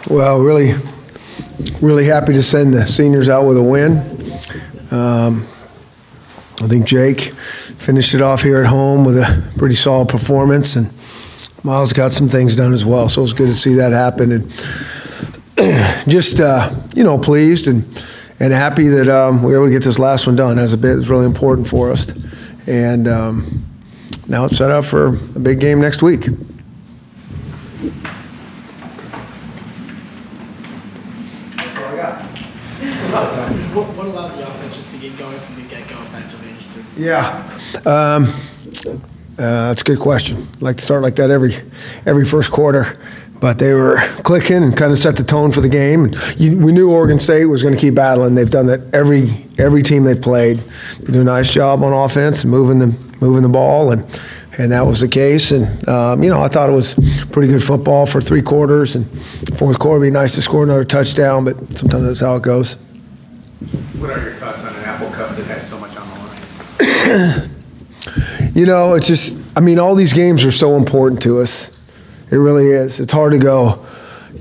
Well, really happy to send the seniors out with a win. I think Jake finished it off here at home with a pretty solid performance, and Miles got some things done as well. So it was good to see that happen, and just pleased and happy that we were able to get this last one done. As a bit, it's really important for us, and now it's set up for a big game next week. What allowed the offense just to get going from the get-go effectively? Yeah, that's a good question. I like to start like that every first quarter, but they were clicking and kind of set the tone for the game. We knew Oregon State was going to keep battling. They've done that every team they've played. They do a nice job on offense and moving the ball, and that was the case. And I thought it was pretty good football for 3 quarters. And fourth quarter would be nice to score another touchdown, but sometimes that's how it goes. What are your thoughts on an Apple Cup that has so much on the line? It's just, all these games are so important to us. It really is. It's hard to go,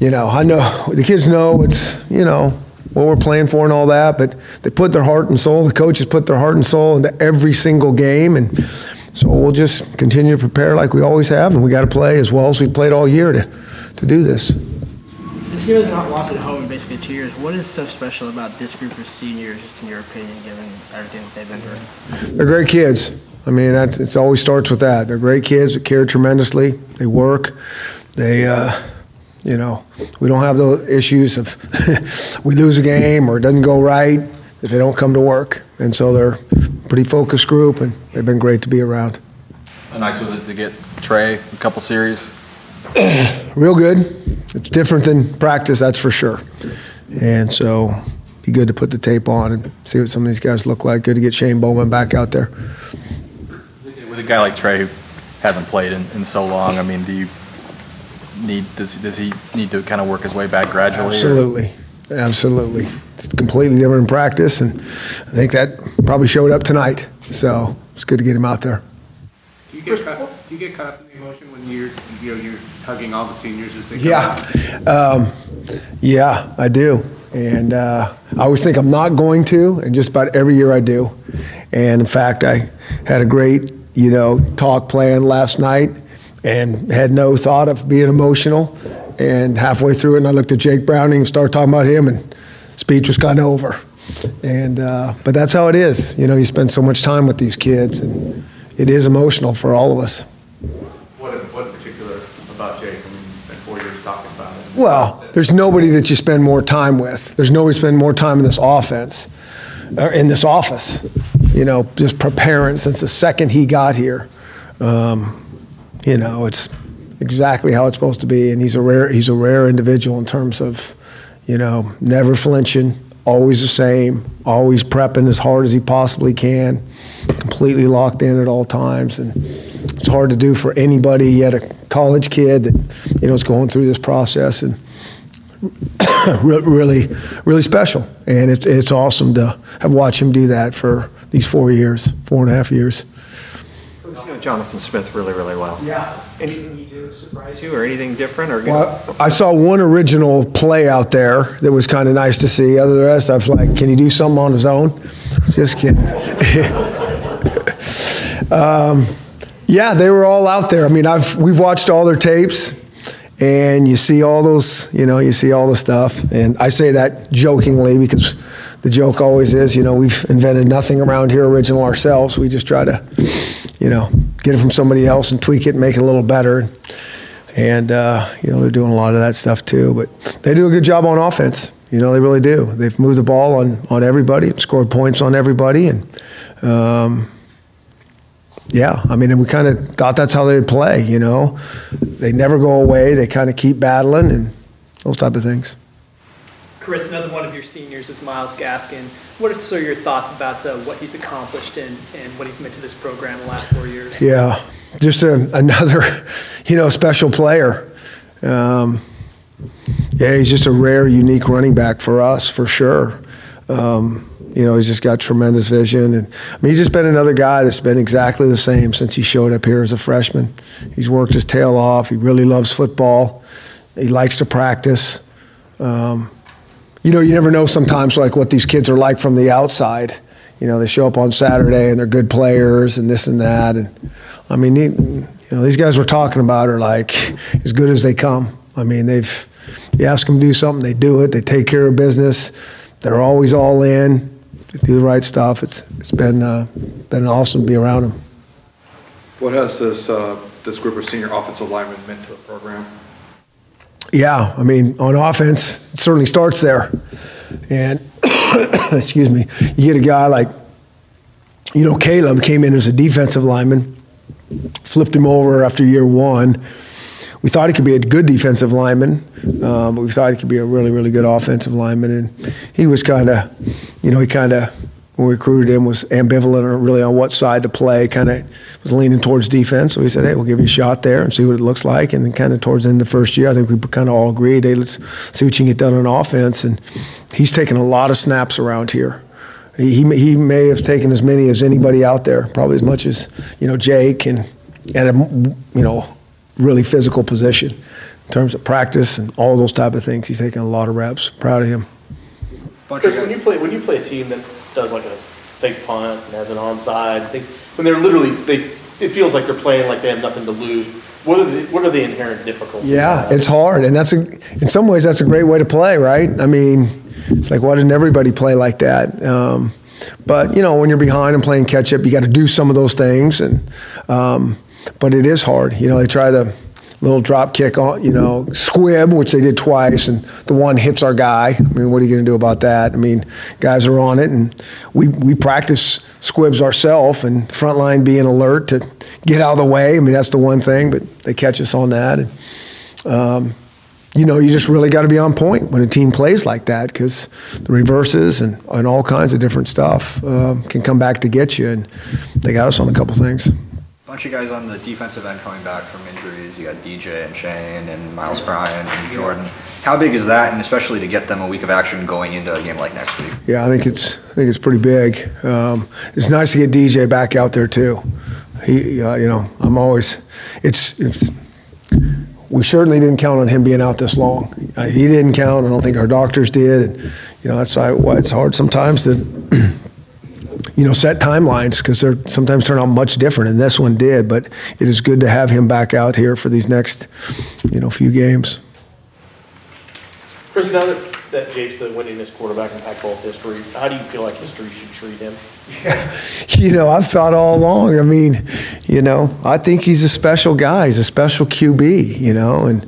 I know the kids know it's, what we're playing for and all that, but they put their heart and soul, the coaches put their heart and soul into every single game, and so we'll just continue to prepare like we always have, and we got to play as well as we played all year to do this. This year has not lost at home in basically 2 years. What is so special about this group of seniors, just in your opinion, given everything that they've been through? They're great kids. It always starts with that. They're great kids that care tremendously. They work. They, we don't have the issues of we lose a game or it doesn't go right if they don't come to work. And so they're a pretty focused group, and they've been great to be around. How nice was it to get Trey a couple series? Real good. It's different than practice, that's for sure. And so be good to put the tape on and see what some of these guys look like. Good to get Shane Bowman back out there. With a guy like Trey who hasn't played in so long, does he need to kind of work his way back gradually? Absolutely. It's completely different in practice, and I think that probably showed up tonight. So it's good to get him out there. Do you get caught up in the emotion when you're hugging all the seniors as they come out? Yeah, I do. And I always think I'm not going to, and just about every year I do. And in fact, I had a great, talk planned last night and had no thought of being emotional. And halfway through it, and I looked at Jake Browning and started talking about him, and speech was kind of over. And but that's how it is. You spend so much time with these kids, and it is emotional for all of us. What in particular about Jake? Spent 4 years talking about it. Well, there's nobody that you spend more time with. There's nobody spend more time in this offense, in this office. Just preparing since the second he got here. It's exactly how it's supposed to be, and he's a rare individual in terms of, never flinching, always the same, always prepping as hard as he possibly can, completely locked in at all times, and it's hard to do for anybody yet a college kid that is going through this process, and really special, and it's awesome to have watched him do that for these 4.5 years. Jonathan Smith really well. Yeah. Anything he did surprise you, or anything different? Well, I saw one original play out there that was kind of nice to see. Other than the rest, I was like, can he do something on his own? Just kidding. Yeah, they were all out there. We've watched all their tapes, and you see all those, you see all the stuff. And I say that jokingly because the joke always is, we've invented nothing around here original ourselves. We just try to, get it from somebody else and tweak it and make it a little better. And, they're doing a lot of that stuff too. But they do a good job on offense. They really do. They've moved the ball on everybody, scored points on everybody. And, and we kind of thought that's how they would play, They never go away. They kind of keep battling and those type of things. Chris, another one of your seniors is Miles Gaskin. What are your thoughts about what he's accomplished and what he's meant to this program in the last 4 years? Yeah, just another, special player. He's just a rare, unique running back for us, for sure. He's just got tremendous vision. And he's just been another guy that's been exactly the same since he showed up here as a freshman. He's worked his tail off. He really loves football. He likes to practice. You know, you never know sometimes like what these kids are like from the outside. You know, they show up on Saturday and they're good players and this and that. And I mean, you know, these guys we're talking about are like as good as they come. I mean, you ask them to do something, they do it. They take care of business. They're always all in. They do the right stuff. It's been awesome to be around them. What has this group of senior offensive linemen meant to the program? Yeah, I mean, on offense, it certainly starts there. And, excuse me, you get a guy like, you know, Caleb came in as a defensive lineman, flipped him over after year one. We thought he could be a good defensive lineman, but we thought he could be a really, really good offensive lineman. And he was kind of, you know, when we recruited him, was ambivalent really on what side to play, kind of was leaning towards defense. So we said, hey, we'll give you a shot there and see what it looks like. And then kind of towards the end of the first year, I think we kind of all agreed, hey, let's see what you can get done on offense. And he's taken a lot of snaps around here. He may have taken as many as anybody out there, probably as much as, you know, Jake, and at a, you know, really physical position in terms of practice and all those type of things. He's taken a lot of reps. Proud of him. Chris, when you play a team that does like a fake punt and has an onside, when they're literally, it feels like they're playing like they have nothing to lose. What are the inherent difficulties? Yeah, it's hard, and in some ways that's a great way to play, right? I mean, it's like, why didn't everybody play like that? But you know, when you're behind and playing catch up, you got to do some of those things, and but it is hard. You know, they try the little drop kick on, you know, squib, which they did twice, and the one hits our guy. I mean, what are you going to do about that? I mean, guys are on it, and we practice squibs ourselves, and front line being alert to get out of the way. I mean, that's the one thing, but they catch us on that. And, you know, you just really got to be on point when a team plays like that, because the reverses and all kinds of different stuff can come back to get you, and they got us on a couple things. Bunch of guys on the defensive end coming back from injuries. You got DJ and Shane and Miles Bryant and Jordan. How big is that, and especially to get them a week of action going into a game like next week? Yeah, I think it's pretty big. It's nice to get DJ back out there too. He, you know, I'm always. We certainly didn't count on him being out this long. He didn't count. I don't think our doctors did. And, you know, that's why it's hard sometimes to, you know, set timelines, because they sometimes turn out much different, and this one did. But it is good to have him back out here for these next, you know, few games. Chris, now that Jake's the winningest quarterback in Pac-12 history, how do you feel like history should treat him? Yeah. You know, I've thought all along. I mean, you know, I think he's a special guy. He's a special QB, you know, and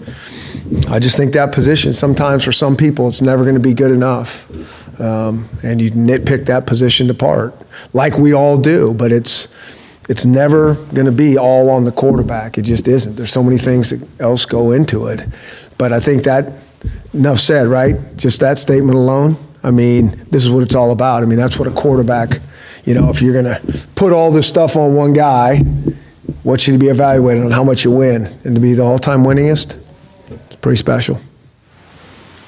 I just think that position, sometimes for some people, it's never going to be good enough. And you nitpick that position apart, like we all do, but it's never going to be all on the quarterback. It just isn't. There's so many things that else go into it. But I think that, enough said, right? Just that statement alone, I mean, this is what it's all about. I mean, that's what a quarterback, you know, if you're going to put all this stuff on one guy, what should he be evaluated on? How much you win? And to be the all-time winningest, it's pretty special.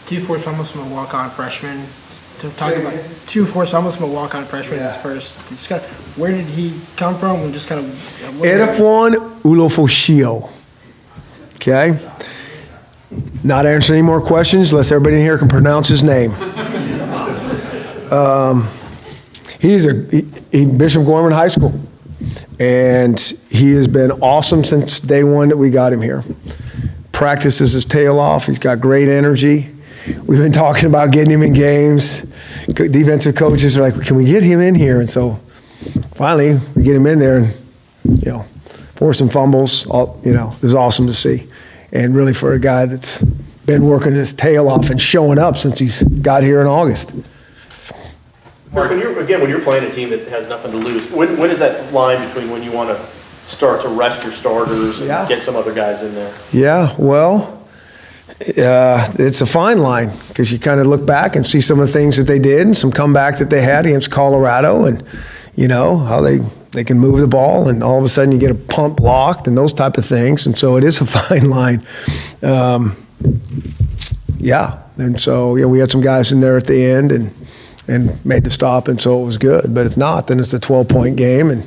Two forced fumbles from a walk-on freshman. To talk about two forced fumbles from a walk-on freshman. Yeah. Just kind of, where did he come from? And just kind of. Edifon Ulofosio. Okay. Not answering any more questions unless everybody in here can pronounce his name. He's Bishop Gorman High School, and he has been awesome since day one that we got him here. Practices his tail off. He's got great energy. We've been talking about getting him in games. Defensive coaches are like, can we get him in here? And so finally we get him in there, and, you know, forcing fumbles, you know, it was awesome to see. And really for a guy that's been working his tail off and showing up since he's got here in August. Mark, when you're playing a team that has nothing to lose, when is that line between when you want to start to rest your starters and get some other guys in there? Yeah, well, it's a fine line, because you kind of look back and see some of the things that they did and some comeback that they had against Colorado, and, you know, how they can move the ball, and all of a sudden you get a punt blocked and those type of things. And so it is a fine line. Yeah. And so, you know, we had some guys in there at the end and made the stop, and so it was good. But if not, then it's a 12-point game and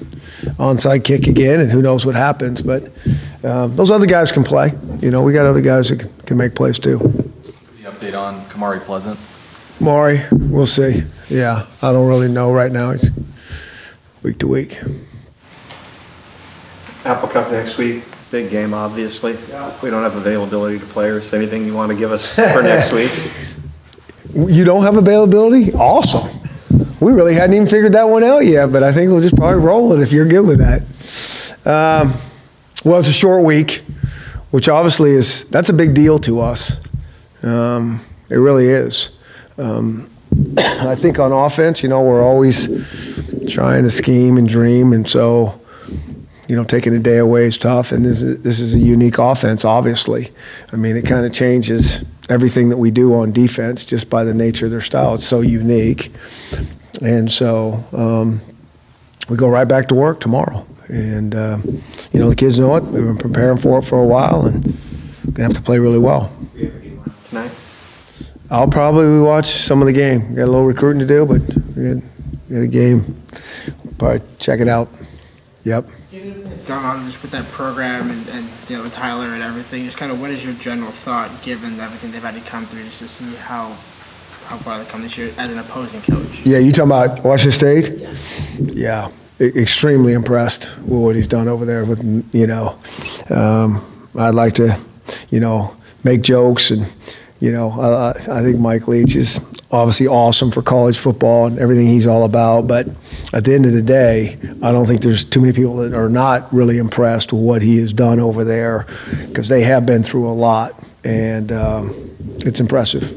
onside kick again, and who knows what happens. But those other guys can play. You know, we got other guys that can make plays too. You have update on Kamari Pleasant? Maury, we'll see. Yeah, I don't really know right now. It's week to week. Apple Cup next week, big game, obviously. We don't have availability to players. Anything you want to give us for next week? You don't have availability? Awesome. We really hadn't even figured that one out yet, but I think we'll just probably roll it if you're good with that. Well, it's a short week, which obviously that's a big deal to us. It really is. I think on offense, we're always trying to scheme and dream, and so, taking a day away is tough, and this is a unique offense, obviously. I mean, it kind of changes everything that we do on defense just by the nature of their style. It's so unique. And so we go right back to work tomorrow. And, the kids know it. We've been preparing for it for a while, and we're going to have to play really well. Tonight? I'll probably watch some of the game. Got a little recruiting to do, but we got a game. Probably check it out. Yep. It's going on just with that program and with Tyler and everything. Just kind of what is your general thought, given everything they've had to come through, just to see how far they come this year as an opposing coach? Yeah, you talking about Washington State? Yeah. Extremely impressed with what he's done over there. I'd like to, make jokes and, I think Mike Leach is obviously awesome for college football and everything he's all about. But at the end of the day, I don't think there's too many people that are not really impressed with what he has done over there, because they have been through a lot, and it's impressive.